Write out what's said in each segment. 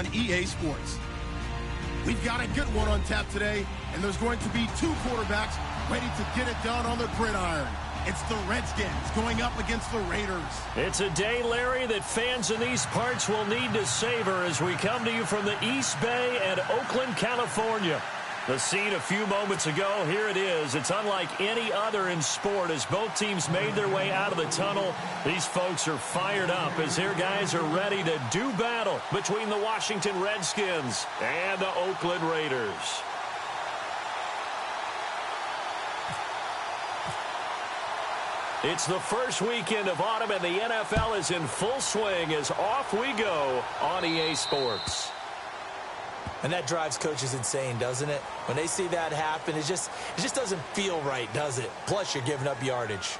on EA Sports. We've got a good one on tap today, and there's going to be two quarterbacks ready to get it done on the gridiron. It's the Redskins going up against the Raiders. It's a day, Larry, that fans in these parts will need to savor as we come to you from the East Bay and Oakland, California. The scene a few moments ago, here it is. It's unlike any other in sport as both teams made their way out of the tunnel. These folks are fired up as their guys are ready to do battle between the Washington Redskins and the Oakland Raiders. It's the first weekend of autumn, and the NFL is in full swing as off we go on EA Sports. And that drives coaches insane, doesn't it? When they see that happen, it just doesn't feel right, does it? Plus, you're giving up yardage.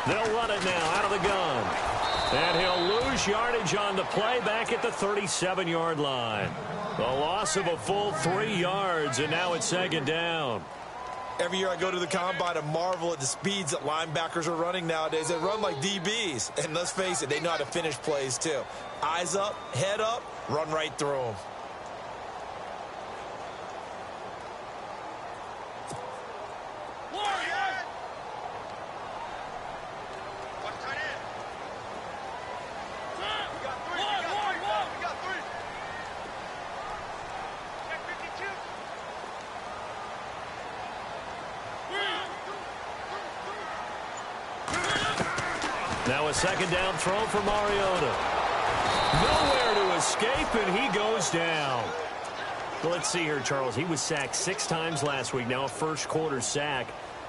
They'll run it now out of the gun. And he'll lose yardage on the play back at the 37-yard line. The loss of a full 3 yards, and now it's second down. Every year I go to the combine and marvel at the speeds that linebackers are running nowadays. They run like DBs. And let's face it, they know how to finish plays too. Eyes up, head up, run right through them. Now a second down throw for Mariota. Nowhere to escape, and he goes down. Well, let's see here, Charles. He was sacked 6 times last week. Now a first-quarter sack.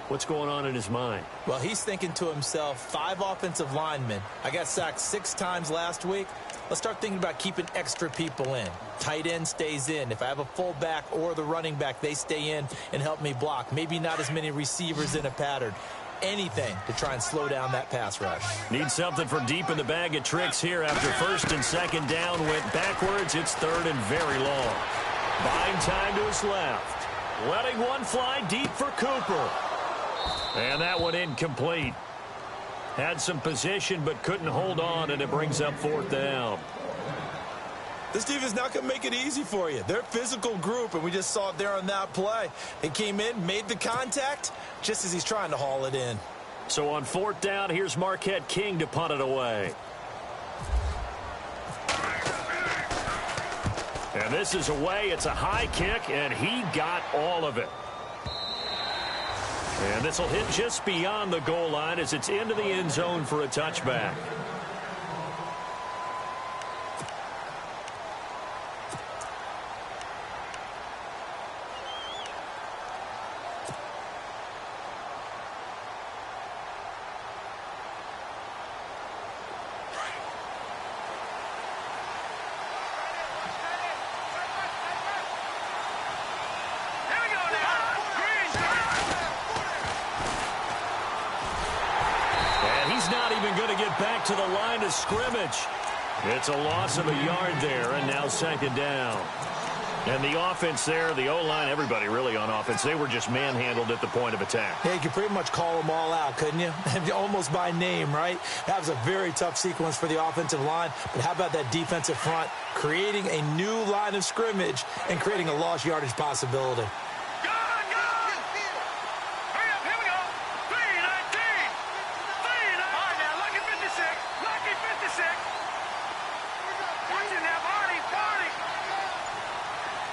What's going on in his mind? Well, he's thinking to himself, 5 offensive linemen. I got sacked 6 times last week. Let's start thinking about keeping extra people in. Tight end stays in. If I have a fullback or the running back, they stay in and help me block. Maybe not as many receivers in a pattern. Anything to try and slow down that pass rush. Need something for deep in the bag of tricks here after first and second down went backwards. It's third and very long. Buying time to his left. Letting one fly deep for Cooper. And that one incomplete. Had some position but couldn't hold on, and it brings up fourth down. This defense not going to make it easy for you. They're a physical group, and we just saw it there on that play. They came in, made the contact, just as he's trying to haul it in. So on fourth down, here's Marquette King to punt it away. And this is away. It's a high kick, and he got all of it. And this will hit just beyond the goal line as it's into the end zone for a touchback. Back to the line of scrimmage. It's a loss of a yard there, and now second down. And the offense there, the O-line, everybody really on offense, they were just manhandled at the point of attack. Yeah, you could pretty much call them all out, couldn't you? Almost by name, right? That was a very tough sequence for the offensive line. But how about that defensive front creating a new line of scrimmage and creating a lost yardage possibility?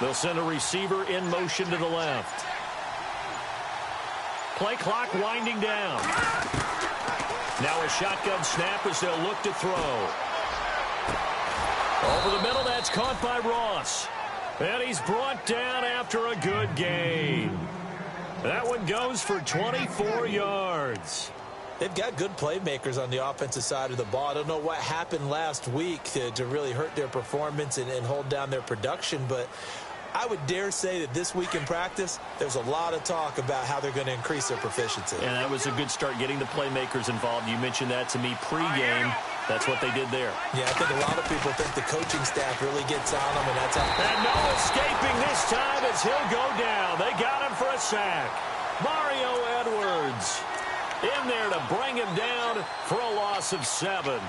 They'll send a receiver in motion to the left. Play clock winding down. Now a shotgun snap as they'll look to throw. Over the middle, that's caught by Ross. And he's brought down after a good gain. That one goes for 24 yards. They've got good playmakers on the offensive side of the ball. I don't know what happened last week to really hurt their performance and hold down their production, but I would dare say that this week in practice, there's a lot of talk about how they're going to increase their proficiency. And that was a good start, getting the playmakers involved. You mentioned that to me pregame. That's what they did there. Yeah, I think a lot of people think the coaching staff really gets on them, and that's how. And no escaping this time as he'll go down. They got him for a sack. Mario Edwards in there to bring him down for a loss of 7.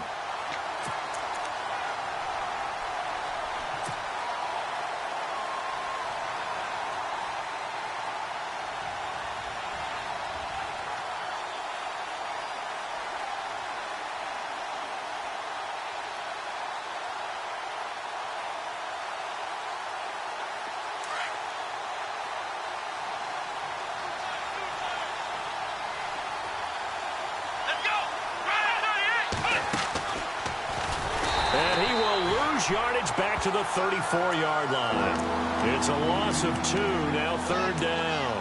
And he will lose yardage back to the 34-yard line. It's a loss of 2, now 3rd down.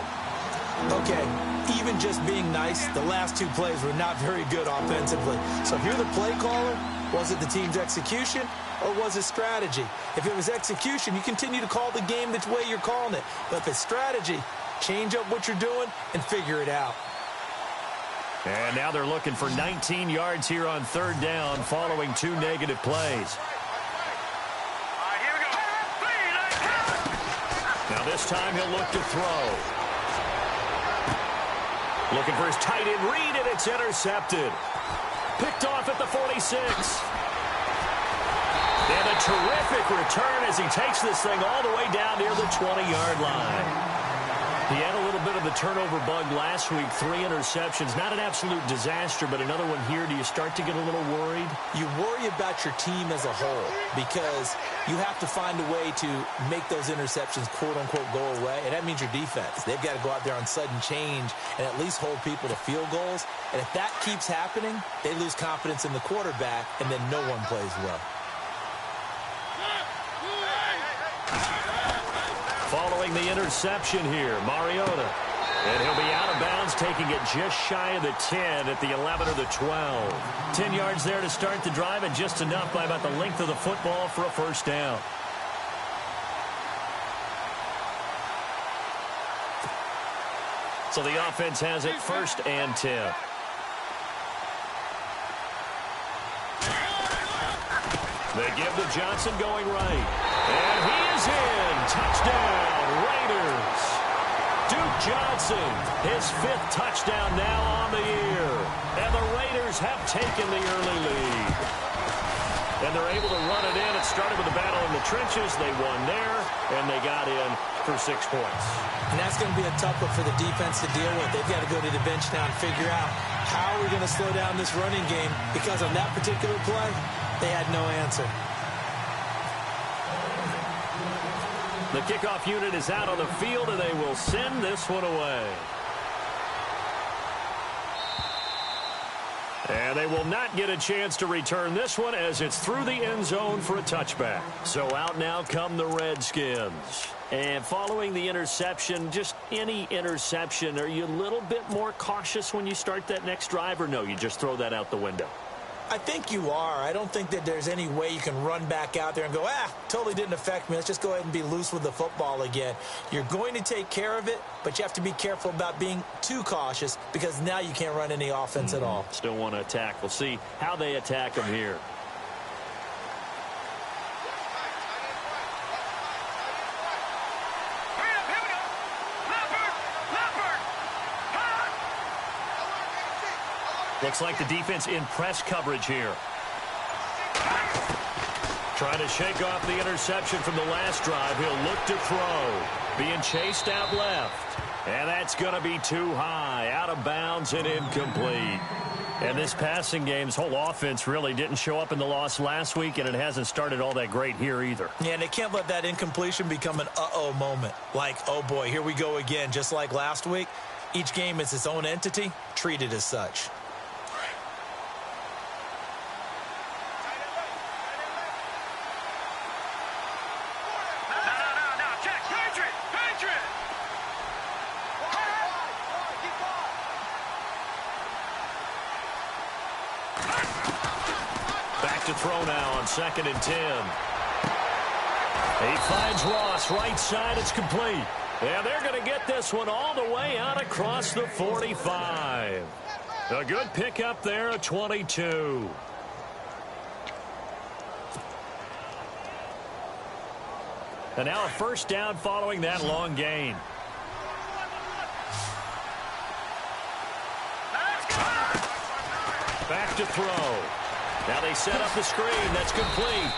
Okay, even just being nice, the last 2 plays were not very good offensively. So if you're the play caller, was it the team's execution or was it strategy? If it was execution, you continue to call the game the way you're calling it. But if it's strategy, change up what you're doing and figure it out. And now they're looking for 19 yards here on 3rd down following 2 negative plays. Now this time he'll look to throw. Looking for his tight end read, and it's intercepted. Picked off at the 46. And a terrific return as he takes this thing all the way down near the 20-yard line. He had a little bit of the turnover bug last week, 3 interceptions. Not an absolute disaster, but another one here. Do you start to get a little worried? You worry about your team as a whole because you have to find a way to make those interceptions, quote-unquote, go away. And that means your defense. They've got to go out there on sudden change and at least hold people to field goals. And if that keeps happening, they lose confidence in the quarterback, and then no one plays well. Following the interception here, Mariota. And he'll be out of bounds, taking it just shy of the 10 at the 11 or the 12. 10 yards there to start the drive, and just enough by about the length of the football for a 1st down. So the offense has it 1st and 10. They give to Johnson going right. And he is in. Touchdown, Raiders. Duke Johnson, his 5th touchdown now on the year. And the Raiders have taken the early lead. And they're able to run it in. It started with a battle in the trenches. They won there, and they got in for 6 points. And that's going to be a tough one for the defense to deal with. They've got to go to the bench now and figure out how we're going to slow down this running game, because on that particular play, they had no answer. The kickoff unit is out on the field, and they will send this one away. And they will not get a chance to return this one as it's through the end zone for a touchback. So out now come the Redskins. And following the interception, just any interception, are you a little bit more cautious when you start that next drive, or no, you just throw that out the window? I think you are. I don't think that there's any way you can run back out there and go, totally didn't affect me. Let's just go ahead and be loose with the football again. You're going to take care of it, but you have to be careful about being too cautious, because now you can't run any offense at all. Still want to attack. We'll see how they attack them here. Looks like the defense in press coverage here. Trying to shake off the interception from the last drive. He'll look to throw. Being chased out left. And that's going to be too high. Out of bounds and incomplete. And this passing game's whole offense really didn't show up in the loss last week, and it hasn't started all that great here either. Yeah, and they can't let that incompletion become an uh-oh moment. Like, oh boy, here we go again. Just like last week, each game is its own entity, treated as such. Back to throw now on 2nd and 10. He finds Ross, right side, it's complete. And they're going to get this one all the way out across the 45. A good pickup there, a 22. And now a first down following that long gain. Back to throw. Now they set up the screen. That's complete.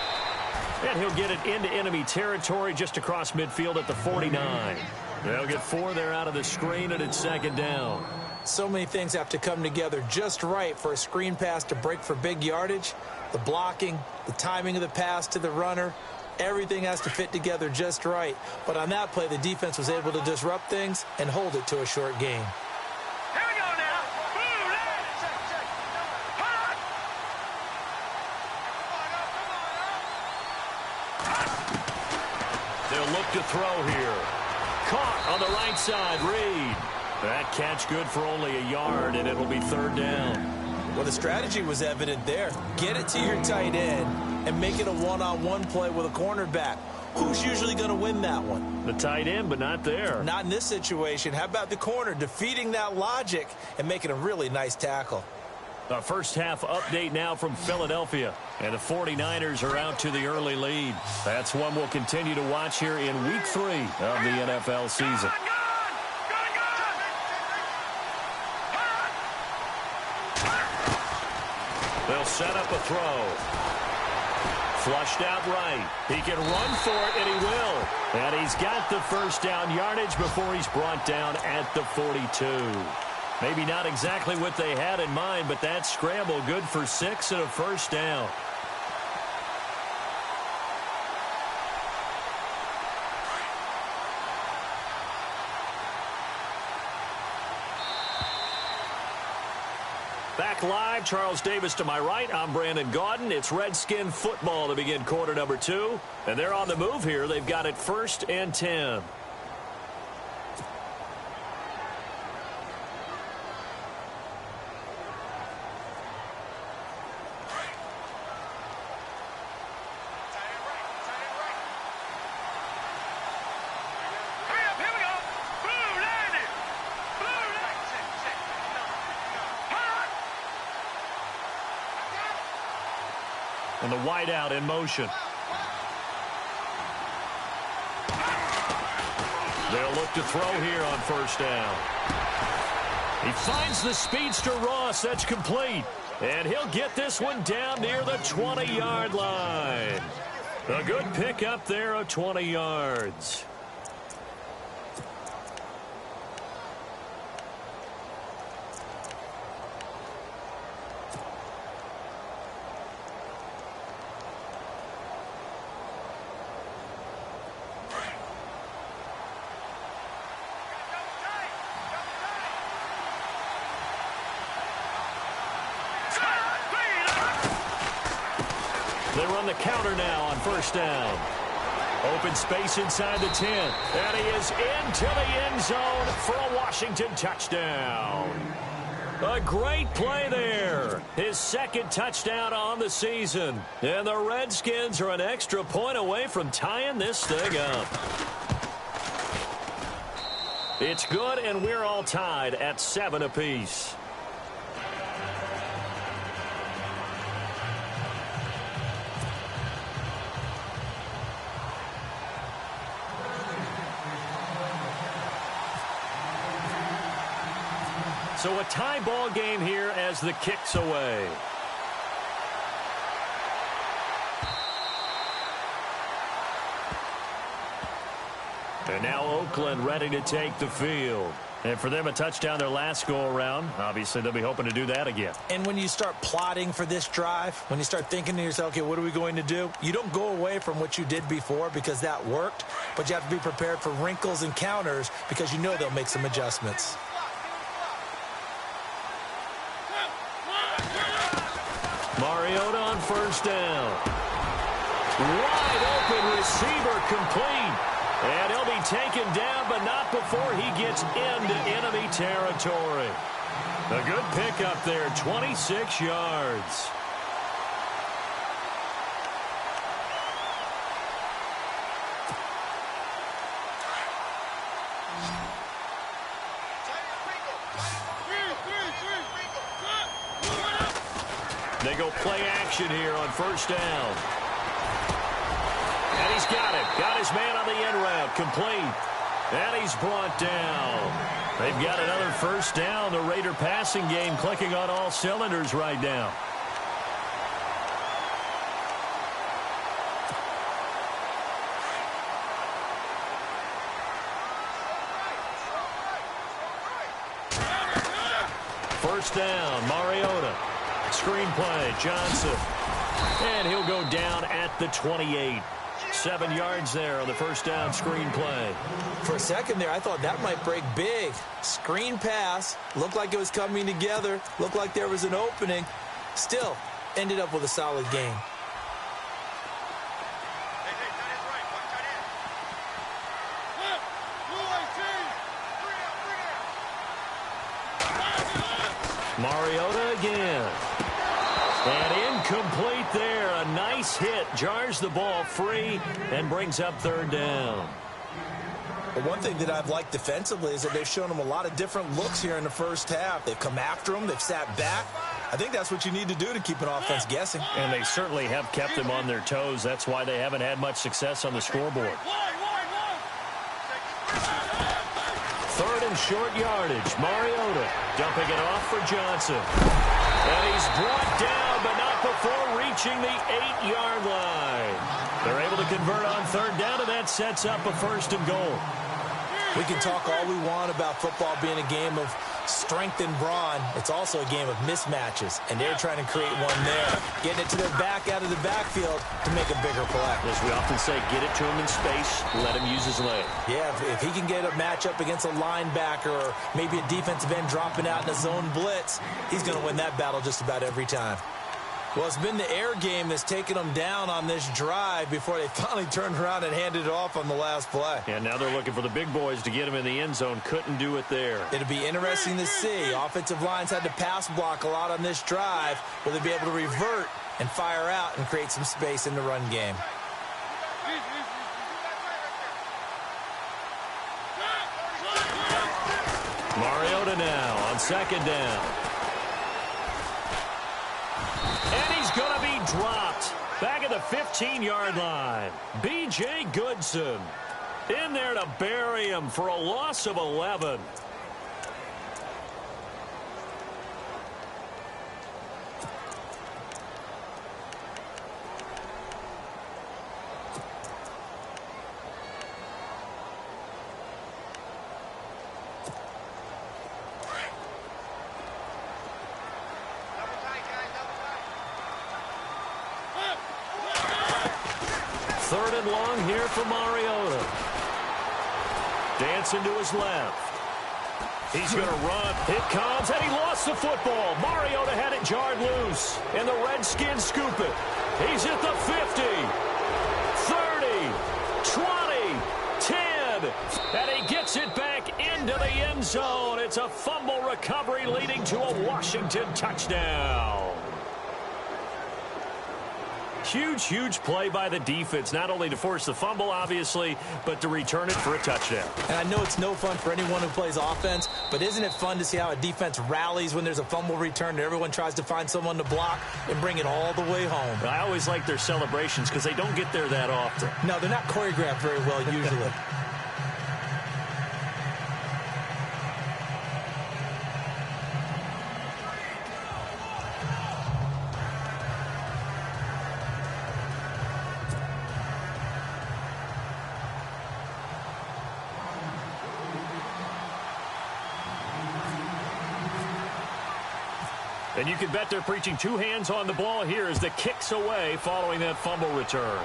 And he'll get it into enemy territory just across midfield at the 49. They'll get 4 there out of the screen, and it's second down. So many things have to come together just right for a screen pass to break for big yardage. The blocking, the timing of the pass to the runner, everything has to fit together just right. But on that play, the defense was able to disrupt things and hold it to a short gain. Here we go now. They'll look to throw here. Caught on the right side, Reed. That catch good for only a yard, and it'll be third down. Well, the strategy was evident there. Get it to your tight end and make it a one-on-one play with a cornerback. Who's usually going to win that one? The tight end, but not there. Not in this situation. How about the corner defeating that logic and making a really nice tackle? A first half update now from Philadelphia. And the 49ers are out to the early lead. That's one we'll continue to watch here in week 3 of the NFL season. They'll set up a throw. Flushed out right. He can run for it, and he will. And he's got the first down yardage before he's brought down at the 42. Maybe not exactly what they had in mind, but that scramble good for 6 and a first down. Back live, Charles Davis to my right. I'm Brandon Gaudin. It's Redskin football to begin quarter number 2. And they're on the move here. They've got it 1st and 10. And the wideout in motion. They'll look to throw here on first down. He finds the speedster Ross. That's complete. And he'll get this one down near the 20-yard line. A good pick up there of 20 yards. They run the counter now on first down. Open space inside the 10. And he is into the end zone for a Washington touchdown. A great play there. His second touchdown on the season. And the Redskins are an extra point away from tying this thing up. It's good, and we're all tied at 7 apiece. So a tie ball game here as the kick's away. And now Oakland ready to take the field. And for them, a touchdown their last go-around. Obviously, they'll be hoping to do that again. And when you start plotting for this drive, when you start thinking to yourself, okay, what are we going to do? You don't go away from what you did before because that worked, but you have to be prepared for wrinkles and counters because you know they'll make some adjustments. Mariota on first down. Wide open receiver complete. And he'll be taken down, but not before he gets into enemy territory. A good pickup there, 26 yards. They go play action here on first down. And he's got it. Got his man on the end route. Complete. And he's brought down. They've got another first down. The Raider passing game clicking on all cylinders right now. First down, Mariota. Screen play, Johnson. And he'll go down at the 28. 7 yards there on the first down screen play. For a second there, I thought that might break big. Screen pass. Looked like it was coming together. Looked like there was an opening. Still, ended up with a solid game. Mariota again. And incomplete there. A nice hit. Jars the ball free and brings up third down. But one thing that I've liked defensively is that they've shown them a lot of different looks here in the first half. They've come after them. They've sat back. I think that's what you need to do to keep an offense guessing. And they certainly have kept them on their toes. That's why they haven't had much success on the scoreboard. Third and short yardage. Mariota dumping it off for Johnson. And he's brought down, but not before reaching the 8-yard line. They're able to convert on third down, and that sets up a first and goal. We can talk all we want about football being a game of strength and brawn. It's also a game of mismatches, and they're trying to create one there. Getting it to their back out of the backfield to make a bigger play. As we often say, get it to him in space, let him use his leg. Yeah, if he can get a matchup against a linebacker or maybe a defensive end dropping out in a zone blitz, he's going to win that battle just about every time. Well, it's been the air game that's taken them down on this drive before they finally turned around and handed it off on the last play. And now they're looking for the big boys to get him in the end zone. Couldn't do it there. It'll be interesting to see. Offensive lines had to pass block a lot on this drive. Will they be able to revert and fire out and create some space in the run game? Mariota now on second down. And he's going to be dropped. Back at the 15-yard line. B.J. Goodson in there to bury him for a loss of 11. Third and long here for Mariota. Dancing to his left. He's going to run. It comes, and he lost the football. Mariota had it jarred loose, and the Redskins scoop it. He's at the 50, 30, 20, 10, and he gets it back into the end zone. It's a fumble recovery leading to a Washington touchdown. Huge, huge play by the defense, not only to force the fumble, obviously, but to return it for a touchdown. And I know it's no fun for anyone who plays offense, but isn't it fun to see how a defense rallies when there's a fumble return and everyone tries to find someone to block and bring it all the way home? I always like their celebrations because they don't get there that often. No, they're not choreographed very well usually. And you can bet they're preaching two hands on the ball here as the kick's away following that fumble return.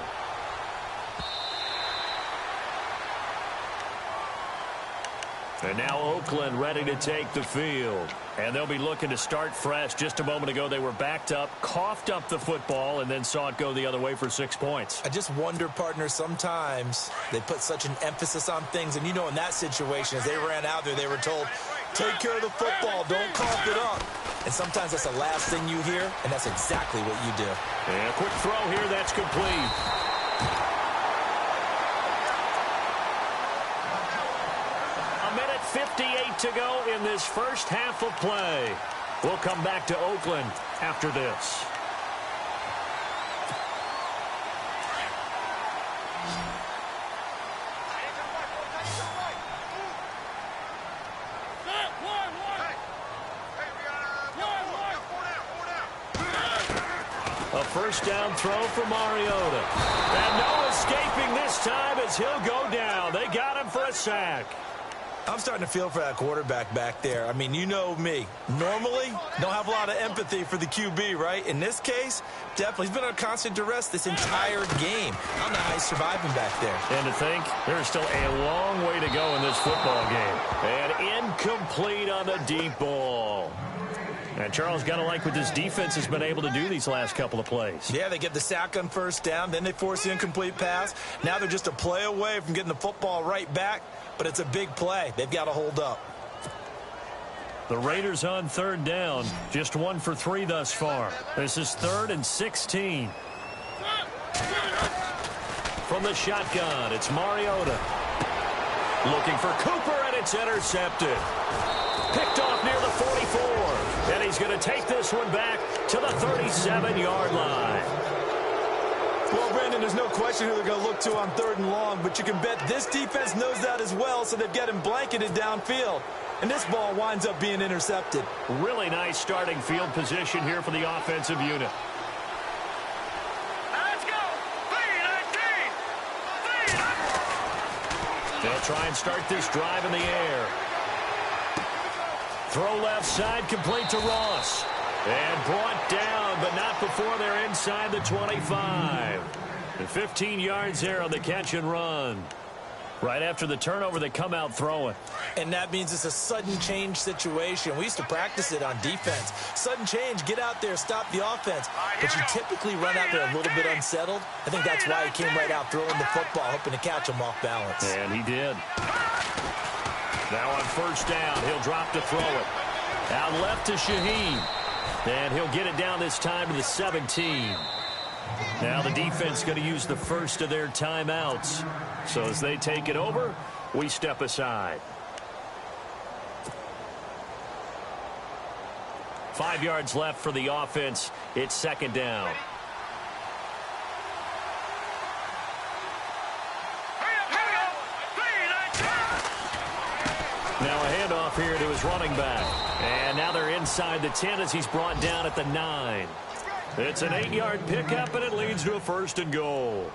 And now Oakland ready to take the field. And they'll be looking to start fresh. Just a moment ago, they were backed up, coughed up the football, and then saw it go the other way for 6 points. I just wonder, partner, sometimes they put such an emphasis on things. And you know, in that situation, as they ran out there, they were told, take care of the football, don't cough it up. And sometimes that's the last thing you hear, and that's exactly what you do. And a quick throw here, that's complete. A minute 58 to go in this first half of play. We'll come back to Oakland after this. A first down throw for Mariota. And no escaping this time as he'll go down. They got him for a sack. I'm starting to feel for that quarterback back there. I mean, you know me. Normally, don't have a lot of empathy for the QB, right? In this case, definitely. He's been under constant duress this entire game. I don't know how he's surviving back there. And to think, there's still a long way to go in this football game. And incomplete on the deep ball. And Charles, got to like what this defense has been able to do these last couple of plays. Yeah, they get the sack on first down, then they force the incomplete pass. Now they're just a play away from getting the football right back, but it's a big play. They've got to hold up. The Raiders on third down, just 1 for 3 thus far. This is 3rd and 16. From the shotgun, it's Mariota. Looking for Cooper, and it's intercepted. Picked off near the 44. And he's going to take this one back to the 37-yard line. Well, Brandon, there's no question who they're going to look to on 3rd and long, but you can bet this defense knows that as well, so they've got him blanketed downfield. And this ball winds up being intercepted. Really nice starting field position here for the offensive unit. Let's go. 3-19. They'll try and start this drive in the air. Throw left side, complete to Ross. And brought down, but not before they're inside the 25. And 15 yards there on the catch and run. Right after the turnover, they come out throwing. And that means it's a sudden change situation. We used to practice it on defense. Sudden change, get out there, stop the offense. But you typically run out there a little bit unsettled. I think that's why he came right out throwing the football, hoping to catch him off balance. And he did. Now on first down, he'll drop to throw it. Out left to Shaheen. And he'll get it down this time to the 17. Now the defense going to use the first of their timeouts. So as they take it over, we step aside. 5 yards left for the offense. It's second down. Now a handoff here to his running back. And now they're inside the 10 as he's brought down at the 9. It's an 8-yard pickup, and it leads to a 1st and goal.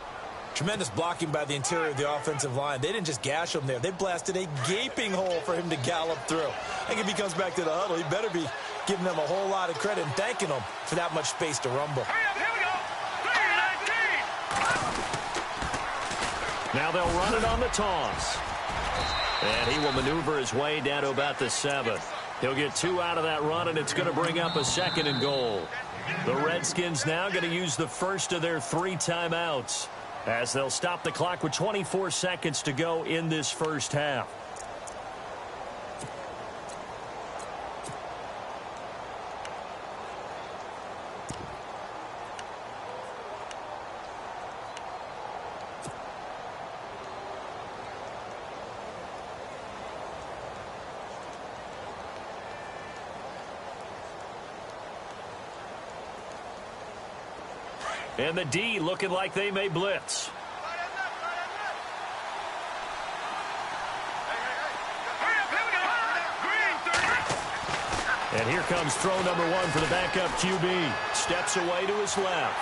Tremendous blocking by the interior of the offensive line. They didn't just gash him there. They blasted a gaping hole for him to gallop through. I think if he comes back to the huddle, he better be giving them a whole lot of credit and thanking them for that much space to rumble. Here we go. 3-19. Now they'll run it on the toss. And he will maneuver his way down to about the 7. He'll get 2 out of that run, and it's going to bring up a 2nd and goal. The Redskins now going to use the first of their 3 timeouts as they'll stop the clock with 24 seconds to go in this first half. And the D looking like they may blitz. And here comes throw number 1 for the backup QB. Steps away to his left.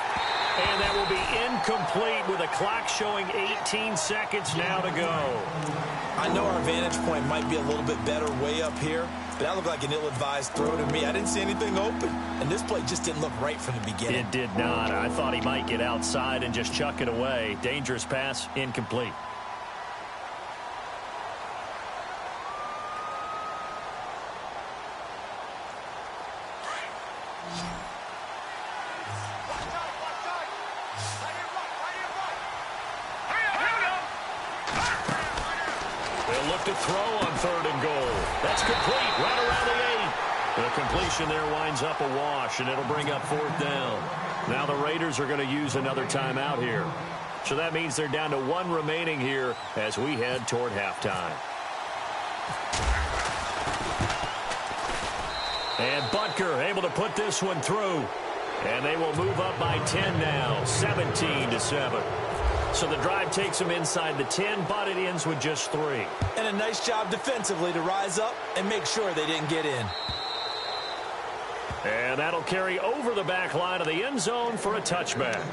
And that will be incomplete with a clock showing 18 seconds now to go. I know our vantage point might be a little bit better way up here, but that looked like an ill-advised throw to me. I didn't see anything open, and this play just didn't look right from the beginning. It did not. I thought he might get outside and just chuck it away. Dangerous pass, incomplete. To throw on 3rd and goal. That's complete right around the 8. The completion there winds up a wash, and it'll bring up 4th down. Now the Raiders are going to use another timeout here. So that means they're down to 1 remaining here as we head toward halftime. And Butker able to put this one through. And they will move up by 10 now, 17-7. So the drive takes them inside the 10, but it ends with just 3. And a nice job defensively to rise up and make sure they didn't get in. And that'll carry over the back line of the end zone for a touchback.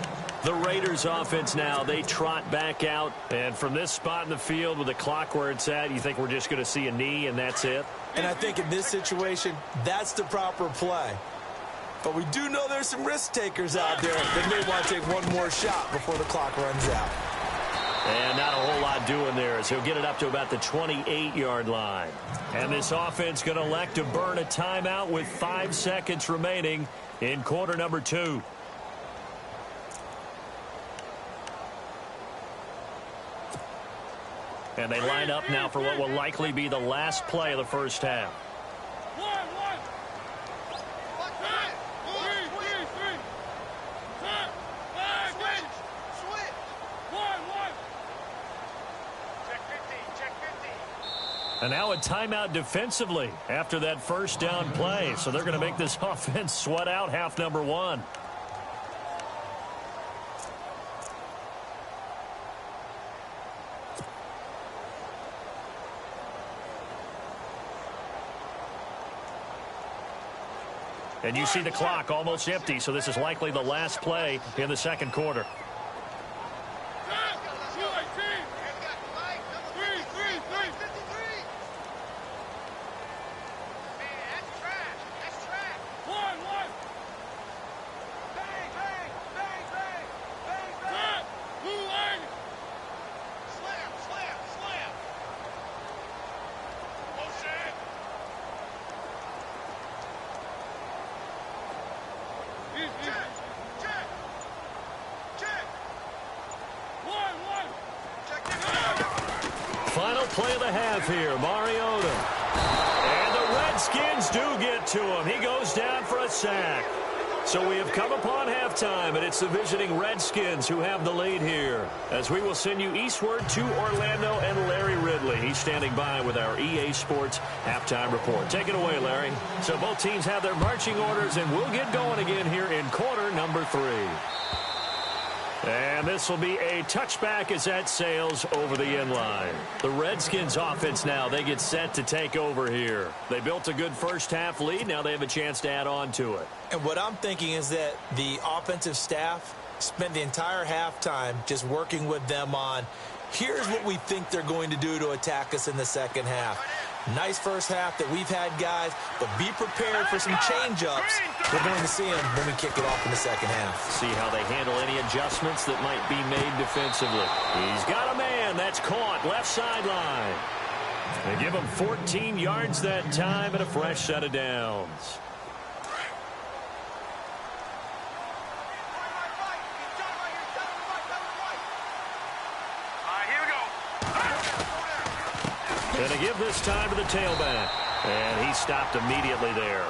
The Raiders offense now, they trot back out. And from this spot in the field with the clock where it's at, you think we're just going to see a knee and that's it? And I think in this situation, that's the proper play. But we do know there's some risk takers out there that may want to take one more shot before the clock runs out. And not a whole lot doing there, so he'll get it up to about the 28-yard line. And this offense going to elect to burn a timeout with 5 seconds remaining in quarter number 2. And they line up now for what will likely be the last play of the first half. And now a timeout defensively after that first down play. So they're going to make this offense sweat out half number 1. And you see the clock almost empty, so this is likely the last play in the second quarter. Final play of the half here, Mariota. And the Redskins do get to him. He goes down for a sack. So we have come upon halftime, and it's the visiting Redskins who have the lead here. As we will send you eastward to Orlando and Larry Ridley. He's standing by with our EA Sports halftime report. Take it away, Larry. So both teams have their marching orders, and we'll get going again here in quarter number 3. And this will be a touchback as that sails over the end line. The Redskins offense now, they get set to take over here. They built a good first half lead. Now they have a chance to add on to it. And what I'm thinking is that the offensive staff spent the entire halftime just working with them on, here's what we think they're going to do to attack us in the second half. Nice first half that we've had, guys, but be prepared for some change-ups. We're going to see them when we kick it off in the second half. See how they handle any adjustments that might be made defensively. He's got a man that's caught left sideline. They give him 14 yards that time and a fresh set of downs. And they give this time to the tailback. And he stopped immediately there.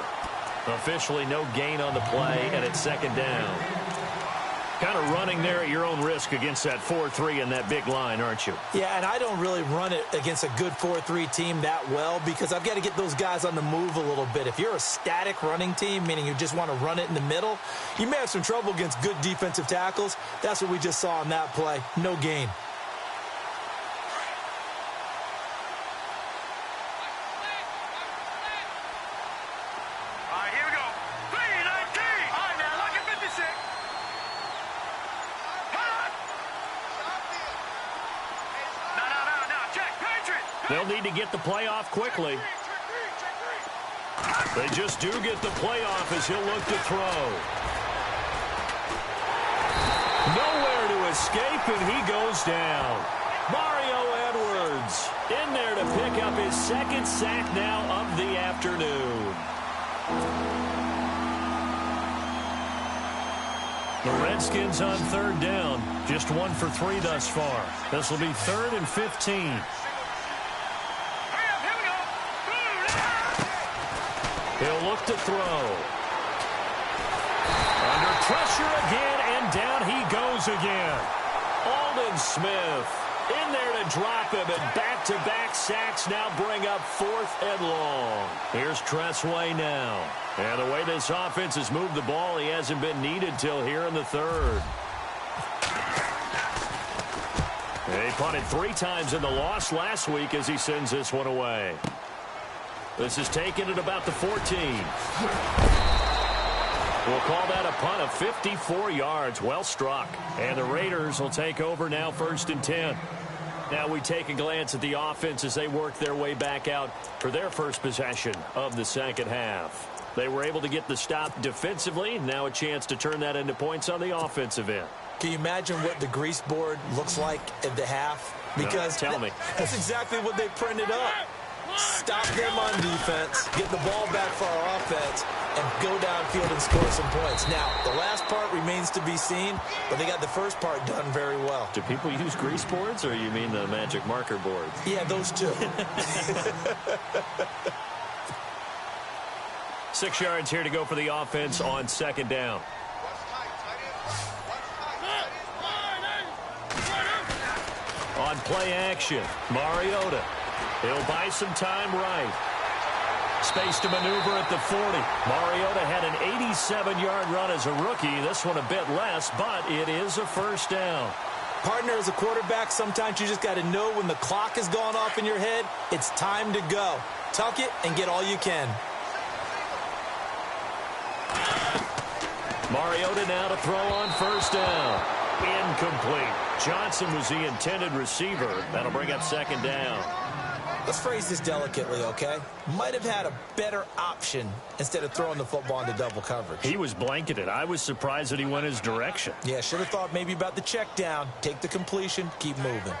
Officially no gain on the play, and it's second down. Kind of running there at your own risk against that 4-3 and that big line, aren't you? Yeah, and I don't really run it against a good 4-3 team that well because I've got to get those guys on the move a little bit. If you're a static running team, meaning you just want to run it in the middle, you may have some trouble against good defensive tackles. That's what we just saw on that play. No gain. They'll need to get the play off quickly. They just do get the play off as he'll look to throw. Nowhere to escape, and he goes down. Mario Edwards in there to pick up his second sack now of the afternoon. The Redskins on third down. Just 1 for 3 thus far. This will be 3rd and 15. He'll look to throw. Under pressure again, and down he goes again. Aldon Smith in there to drop him, and back-to-back sacks now bring up 4th and long. Here's Tressway now. And the way this offense has moved the ball, he hasn't been needed till here in the 3rd. He punted 3 times in the loss last week as he sends this one away. This is taken at about the 14. We'll call that a punt of 54 yards. Well struck. And the Raiders will take over now, 1st and 10. Now we take a glance at the offense as they work their way back out for their first possession of the second half. They were able to get the stop defensively. Now a chance to turn that into points on the offensive end. Can you imagine what the grease board looks like at the half? Because tell me. That's exactly what they printed up. Stop them on defense, get the ball back for our offense, and go downfield and score some points. Now, the last part remains to be seen, but they got the first part done very well. Do people use grease boards, or you mean the magic marker boards? Yeah, those two. 6 yards here to go for the offense on 2nd down. On play action, Mariota. He'll buy some time right. Space to maneuver at the 40. Mariota had an 87-yard run as a rookie. This one a bit less, but it is a first down. Partner, as a quarterback, sometimes you just got to know when the clock has gone off in your head, it's time to go. Tuck it and get all you can. Mariota now to throw on first down. Incomplete. Johnson was the intended receiver. That'll bring up 2nd down. Let's phrase this delicately, okay? Might have had a better option instead of throwing the football into double coverage. He was blanketed. I was surprised that he went his direction. Yeah, should have thought maybe about the check down. Take the completion, keep moving.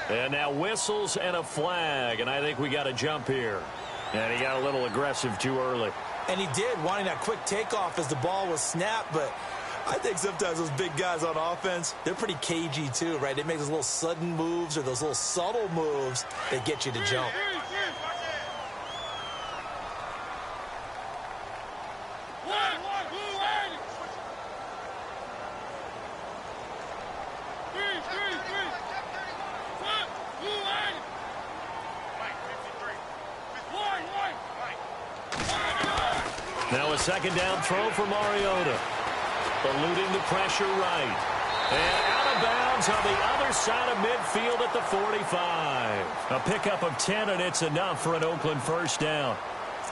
And now whistles and a flag, and I think we got a jump here. And he got a little aggressive too early. And he did, wanting that quick takeoff as the ball was snapped, but I think sometimes those big guys on offense, they're pretty cagey too, right? They make those little sudden moves or those little subtle moves that get you to jump. Now a 2nd down throw for Mariota. Eluding the pressure right. And out of bounds on the other side of midfield at the 45. A pickup of 10, and it's enough for an Oakland first down.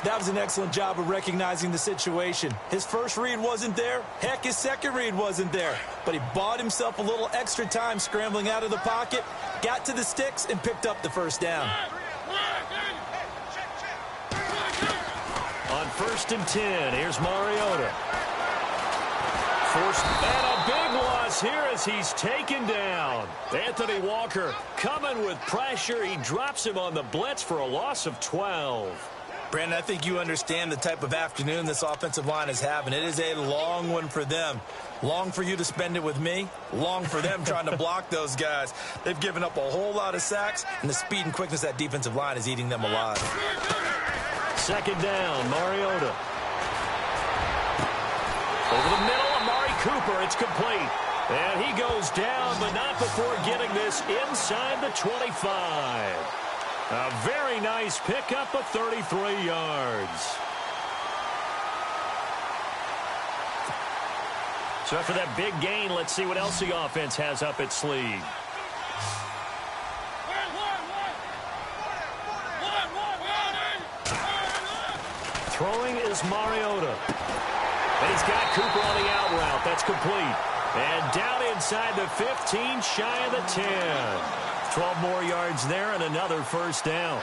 That was an excellent job of recognizing the situation. His first read wasn't there. Heck, his second read wasn't there. But he bought himself a little extra time scrambling out of the pocket, got to the sticks, and picked up the first down. On 1st and 10, here's Mariota. Forced, and a big loss here as he's taken down. Anthony Walker coming with pressure. He drops him on the blitz for a loss of 12. Brandon, I think you understand the type of afternoon this offensive line is having. It is a long one for them. Long for you to spend it with me. Long for them trying to block those guys. They've given up a whole lot of sacks, and the speed and quickness of that defensive line is eating them alive. 2nd down, Mariota. Over the middle, Amari Cooper. It's complete. And he goes down, but not before getting this inside the 25. A very nice pickup of 33 yards. So after that big gain, let's see what else the offense has up its sleeve. Throwing is Mariota. And he's got Cooper on the out route. That's complete. And down inside the 15, shy of the 10. 12 more yards there and another first down.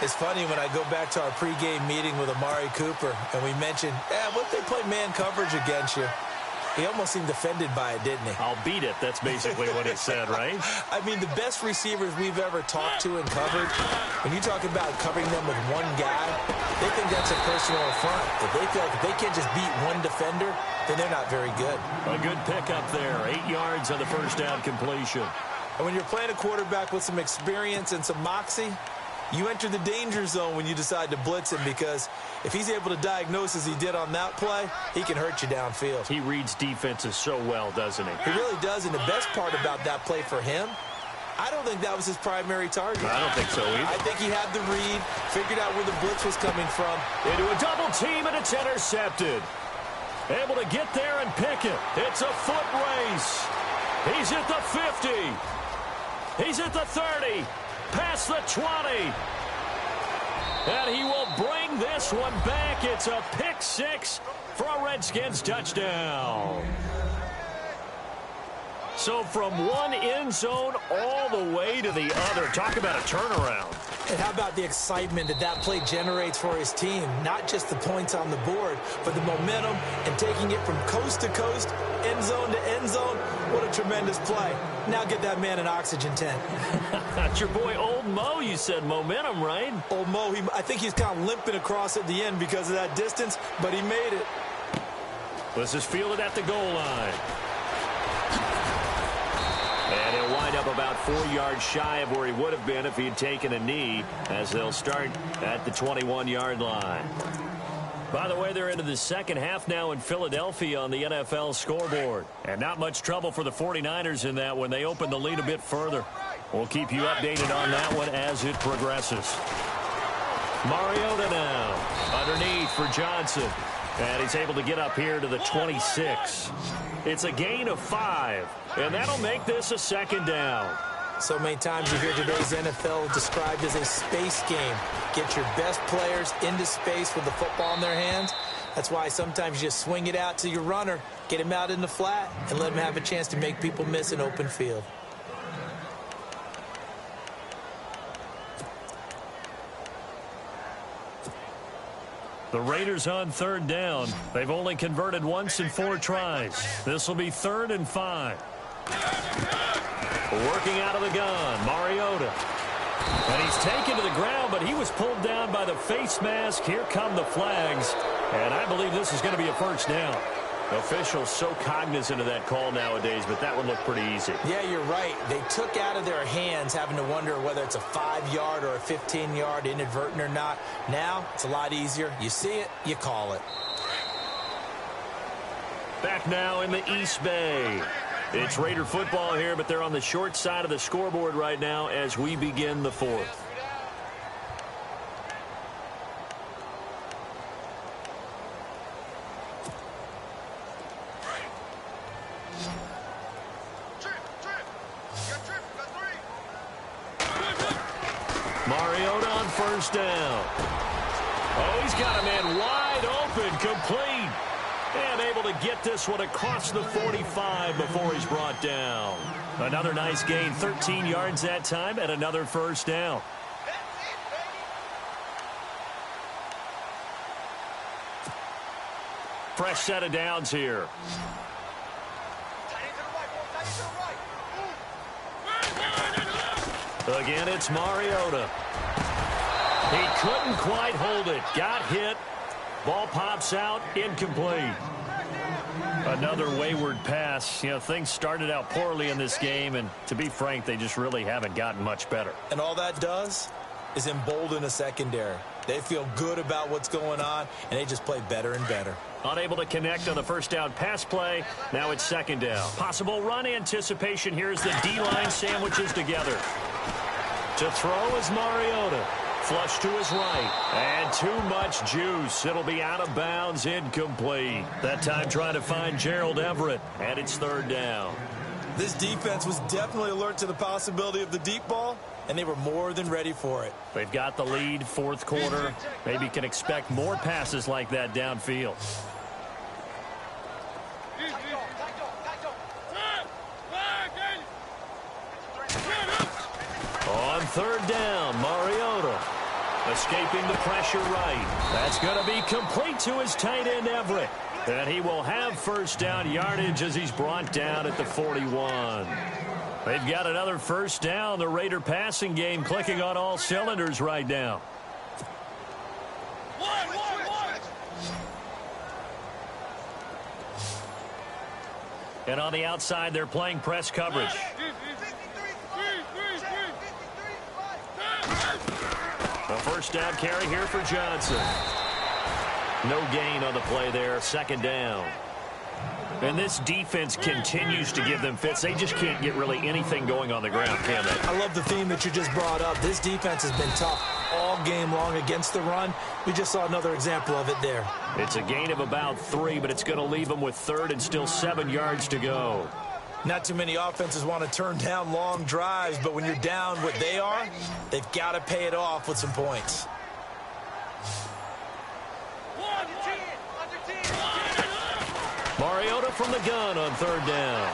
It's funny when I go back to our pregame meeting with Amari Cooper and we mentioned, what if they play man coverage against you? He almost seemed offended by it, didn't he? I'll beat it. That's basically what he said, right? I mean, the best receivers we've ever talked to and covered, when you talk about covering them with one guy, they think that's a personal affront. If they feel like if they can't just beat one defender, then they're not very good. A good pickup there. 8 yards on the first down completion. And when you're playing a quarterback with some experience and some moxie, you enter the danger zone when you decide to blitz him, because if he's able to diagnose as he did on that play, he can hurt you downfield. He reads defenses so well, doesn't he? He really does, and the best part about that play for him, I don't think that was his primary target. I don't think so either. I think he had the read, figured out where the blitz was coming from. Into a double team, and it's intercepted. Able to get there and pick it. It's a foot race. He's at the 50. He's at the 30. Past the 20. And he will bring this one back. It's a pick six for a Redskins touchdown. So from one end zone all the way to the other. Talk about a turnaround. And how about the excitement that that play generates for his team? Not just the points on the board, but the momentum and taking it from coast to coast, end zone to end zone. What a tremendous play. Now get that man an oxygen tent. That's your boy Old Mo, you said. Momentum, right? Old Mo, I think he's kind of limping across at the end because of that distance, but he made it. This is fielded at the goal line. And he'll wind up about 4 yards shy of where he would have been if he had taken a knee, as they'll start at the 21-yard line. By the way, they're into the second half now in Philadelphia on the NFL scoreboard. And not much trouble for the 49ers in that when they open the lead a bit further. We'll keep you updated on that one as it progresses. Mariota now underneath for Johnson. And he's able to get up here to the 26. It's a gain of 5, and that'll make this a second down. So many times you hear today's NFL described as a space game. Get your best players into space with the football in their hands. That's why sometimes you just swing it out to your runner, get him out in the flat, and let him have a chance to make people miss an open field. The Raiders on third down. They've only converted once in 4 tries. This will be 3rd and 5. Working out of the gun, Mariota. And he's taken to the ground, but he was pulled down by the face mask. Here come the flags. And I believe this is going to be a first down. Officials so cognizant of that call nowadays, but that one looked pretty easy. Yeah, you're right. They took out of their hands having to wonder whether it's a 5-yard or a 15-yard, inadvertent or not. Now, it's a lot easier. You see it, you call it. Back now in the East Bay. It's Raider football here, but they're on the short side of the scoreboard right now as we begin the 4th. Mariota on first down. Oh, he's got a man wide open, complete. And able to get this one across the 45 before he's brought down. Another nice gain, 13 yards that time, and another first down. Fresh set of downs here. Again, it's Mariota. He couldn't quite hold it. Got hit. Ball pops out. Incomplete. Another wayward pass. You know, things started out poorly in this game, and to be frank, they just really haven't gotten much better. And all that does is embolden a secondary. They feel good about what's going on, and they just play better and better. Unable to connect on the first down pass play. Now it's second down. Possible run anticipation here as the D-line sandwiches together. To throw is Mariota. Flush to his right. And too much juice. It'll be out of bounds, incomplete. That time trying to find Gerald Everett. And it's third down. This defense was definitely alert to the possibility of the deep ball, and they were more than ready for it. They've got the lead, fourth quarter. Maybe can expect more passes like that downfield. On third down, Mariota. Escaping the pressure right. That's going to be complete to his tight end, Everett. And he will have first down yardage as he's brought down at the 41. They've got another first down. The Raider passing game clicking on all cylinders right now. And on the outside, they're playing press coverage. A first down carry here for Johnson. No gain on the play there. Second down. And this defense continues to give them fits. They just can't get really anything going on the ground, can they? I love the theme that you just brought up. This defense has been tough all game long against the run. We just saw another example of it there. It's a gain of about 3, but it's going to leave them with third and still 7 yards to go. Not too many offenses want to turn down long drives, but when you're down what they are, they've got to pay it off with some points. from the gun on third down.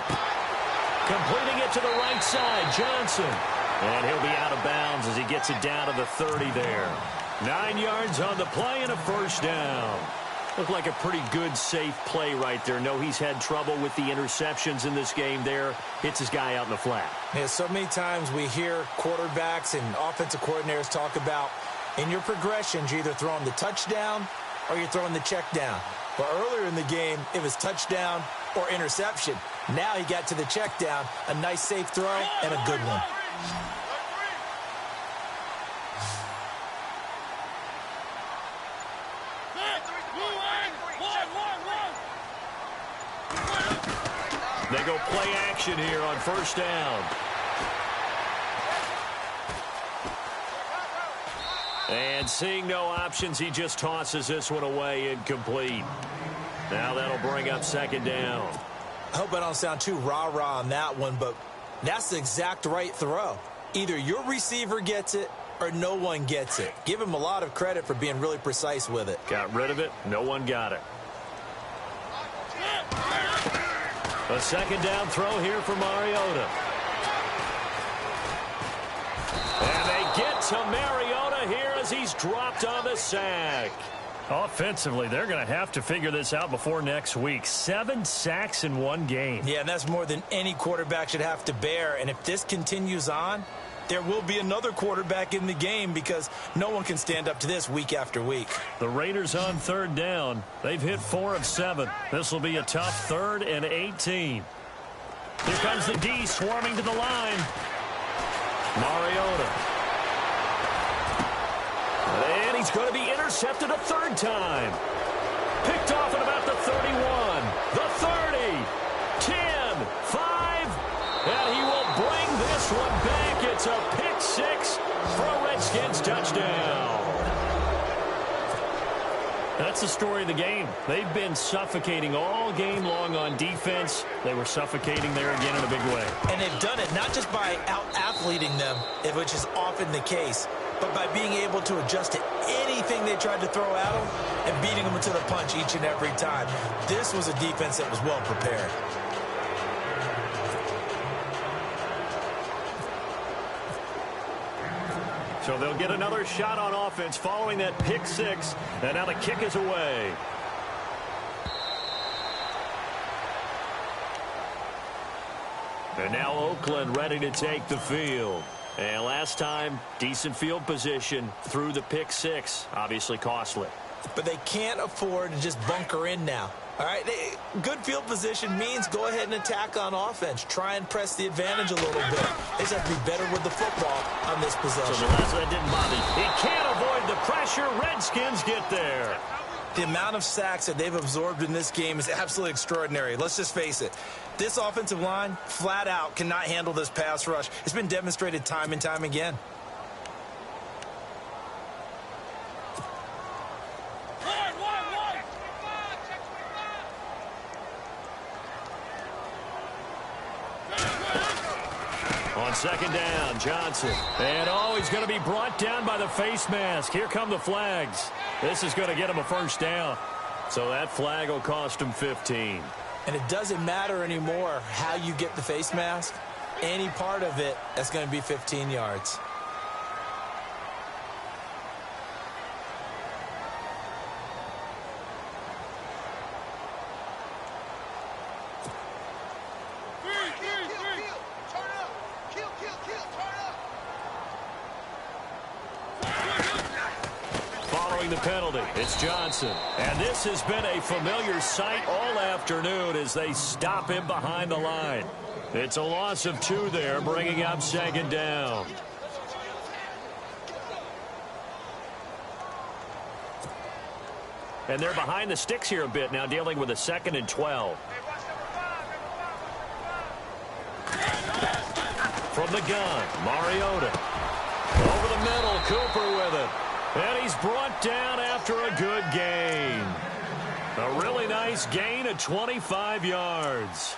Completing it to the right side, Johnson. And he'll be out of bounds as he gets it down to the 30 there. 9 yards on the play and a first down. Looked like a pretty good, safe play right there. No, he's had trouble with the interceptions in this game there. Hits his guy out in the flat. Yeah, so many times we hear quarterbacks and offensive coordinators talk about in your progressions, you're either throwing the touchdown or you're throwing the check down. But earlier in the game, it was touchdown or interception. Now he got to the check down, a nice safe throw and a good one. They go play action here on first down. And seeing no options, he just tosses this one away incomplete. Now that'll bring up second down. I hope I don't sound too rah-rah on that one, but that's the exact right throw. Either your receiver gets it or no one gets it. Give him a lot of credit for being really precise with it. Got rid of it. No one got it. A second down throw here for Mariota. And they get to Mariota here as he's dropped on the sack. Offensively, they're going to have to figure this out before next week. 7 sacks in one game. Yeah, and that's more than any quarterback should have to bear. And if this continues on, there will be another quarterback in the game because no one can stand up to this week after week. The Raiders on third down. They've hit 4 of 7. This will be a tough 3rd and 18. Here comes the D swarming to the line. Mariota. And he's going to be intercepted a 3rd time. Picked off at about the 31, the 30, 10, 5, and he will bring this one back. It's a pick 6 for a Redskins touchdown. That's the story of the game. They've been suffocating all game long on defense. They were suffocating there again in a big way. And they've done it not just by out-athleting them, which is often the case, but by being able to adjust to anything they tried to throw at them and beating them to the punch each and every time. This was a defense that was well prepared. So they'll get another shot on offense following that pick 6, and now the kick is away. And now Oakland ready to take the field. And last time, decent field position through the pick 6. Obviously costly. But they can't afford to just bunker in now. All right, good field position means go ahead and attack on offense. Try and press the advantage a little bit. They just have to be better with the football on this possession. So the last one didn't bother. He can't avoid the pressure. Redskins get there. The amount of sacks that they've absorbed in this game is absolutely extraordinary. Let's just face it. This offensive line, flat out, cannot handle this pass rush. It's been demonstrated time and time again. On second down, Johnson. And he's going to be brought down by the face mask. Here come the flags. This is going to get him a first down. So that flag will cost him 15. And it doesn't matter anymore how you get the face mask. Any part of it, that's going to be 15 yards. The penalty. It's Johnson. And this has been a familiar sight all afternoon as they stop him behind the line. It's a loss of 2 there, bringing up second down. And they're behind the sticks here a bit now, dealing with a 2nd and 12. From the gun, Mariota. Over the middle, Cooper with it. And he's brought down after a good gain. A really nice gain of 25 yards.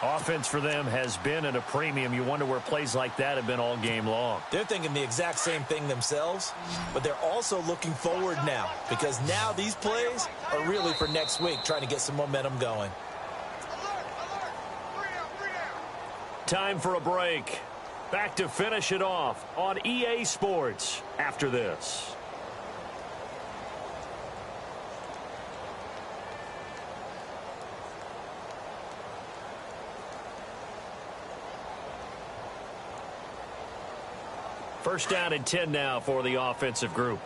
Offense for them has been at a premium. You wonder where plays like that have been all game long. They're thinking the exact same thing themselves, but they're also looking forward now because now these plays are really for next week, trying to get some momentum going. Time for a break. Back to finish it off on EA Sports after this. First down and 10 now for the offensive group.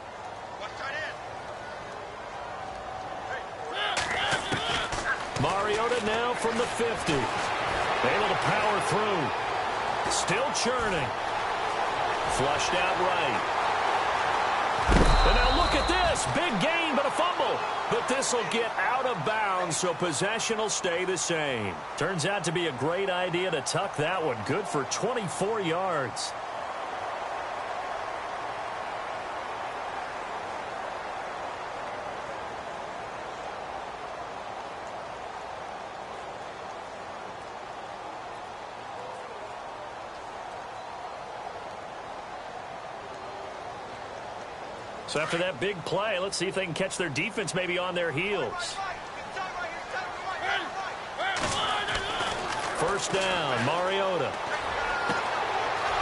Mariota now from the 50. Able to power through. Still churning. Flushed out right. And now look at this. Big gain, but a fumble. But this will get out of bounds, so possession will stay the same. Turns out to be a great idea to tuck that one. Good for 24 yards. So after that big play, let's see if they can catch their defense maybe on their heels. First down, Mariota.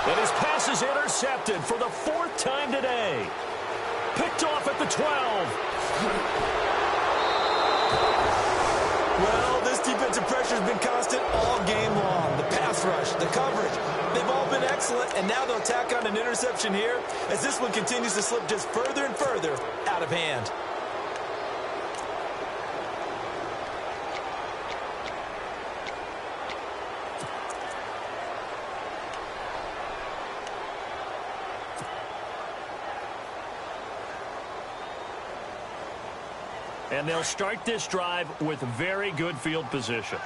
And his pass is intercepted for the 4th time today. Picked off at the 12. Well, this defensive pressure has been constant all game long. The pass rush, the coverage, they've all been excellent, and now they'll tack on an interception here as this one continues to slip just further and further out of hand. And they'll start this drive with very good field position.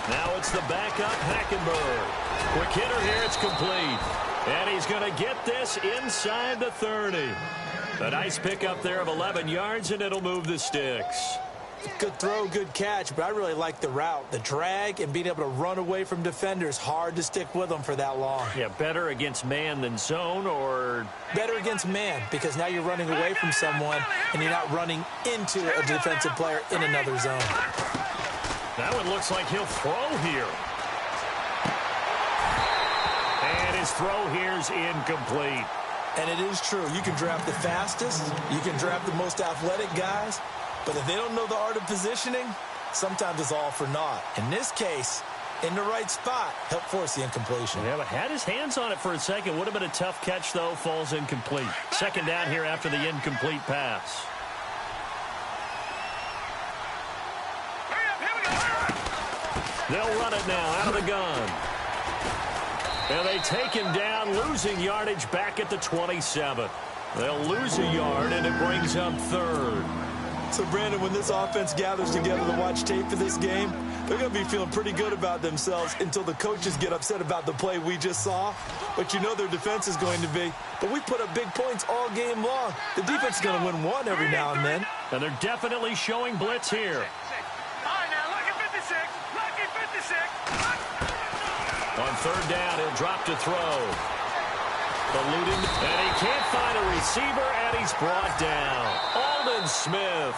Now it's the backup, Hackenberg. Quick hitter here, it's complete. And he's going to get this inside the 30. A nice pickup there of 11 yards, and it'll move the sticks. Good throw, good catch, but I really like the route. The drag and being able to run away from defenders, hard to stick with them for that long. Yeah, better against man than zone, or... Better against man, because now you're running away from someone and you're not running into a defensive player in another zone. That one looks like he'll throw here. And his throw here's incomplete. And it is true. You can draft the fastest. You can draft the most athletic guys. But if they don't know the art of positioning, sometimes it's all for naught. In this case, in the right spot, help force the incompletion. Yeah, but had his hands on it for a second. Would have been a tough catch, though. Falls incomplete. Second down here after the incomplete pass. They'll run it now out of the gun. And they take him down, losing yardage back at the 27. They'll lose a yard, and it brings up 3rd. So, Brandon, when this offense gathers together to watch tape for this game, they're going to be feeling pretty good about themselves until the coaches get upset about the play we just saw. But you know their defense is going to be. But we put up big points all game long. The defense is going to win one every now and then. And they're definitely showing blitz here. All right, now, look at 56. Look at 56. On 3rd down, he'll drop to throw. Eluding, and he can't find a receiver, and he's brought down. Aldon Smith.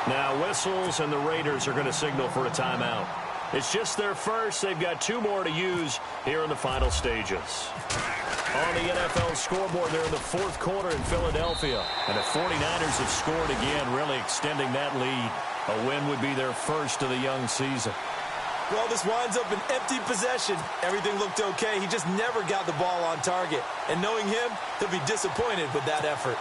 Now whistles, and the Raiders are going to signal for a timeout. It's just their first. They've got 2 more to use here in the final stages. On the NFL scoreboard, they're in the 4th quarter in Philadelphia. And the 49ers have scored again, really extending that lead. A win would be their first of the young season. Well, this winds up an empty possession. Everything looked okay. He just never got the ball on target. And knowing him, he'll be disappointed with that effort.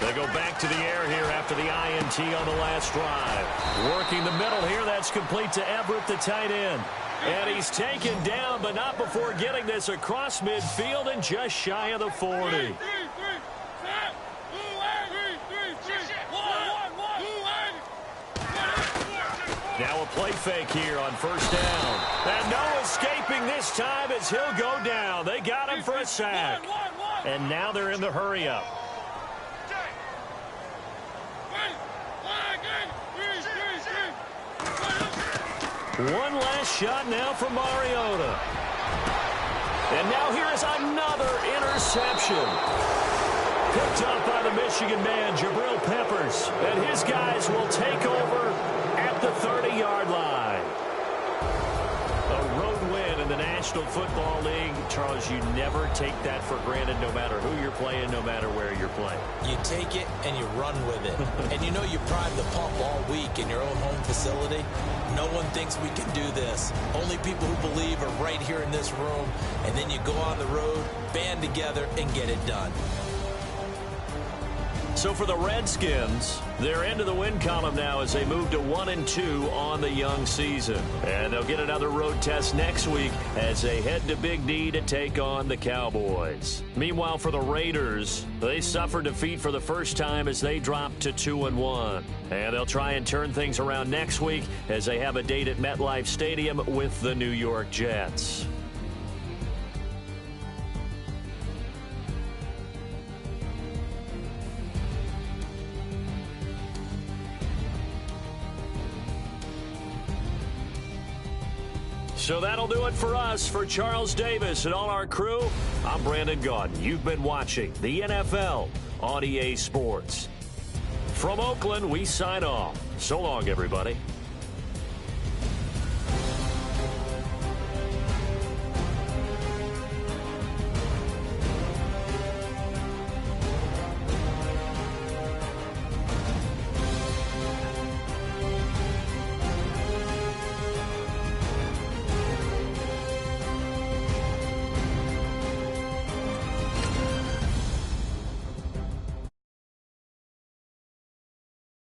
They go back to the air here after the INT on the last drive. Working the middle here, that's complete to Everett, the tight end. And he's taken down, but not before getting this across midfield and just shy of the 40. Now a play fake here on 1st down. And no escaping this time as he'll go down. They got him for a sack. And now they're in the hurry-up. One last shot now for Mariota. And now here is another interception. Picked up by the Michigan man, Jabril Peppers. And his guys will take over at the 30-yard line. A road win in the National Football League. Charles, you never take that for granted no matter who you're playing, no matter where you're playing. You take it and you run with it. And you know you prime the pump all week in your own home facility. No one thinks we can do this. Only people who believe are right here in this room. And then you go on the road, band together, and get it done. So for the Redskins, they're into the win column now as they move to 1-2 on the young season. And they'll get another road test next week as they head to Big D to take on the Cowboys. Meanwhile, for the Raiders, they suffered defeat for the first time as they dropped to 2-1. And they'll try and turn things around next week as they have a date at MetLife Stadium with the New York Jets. So that'll do it for us. For Charles Davis and all our crew, I'm Brandon Gaudin. You've been watching the NFL on EA Sports. From Oakland, we sign off. So long, everybody.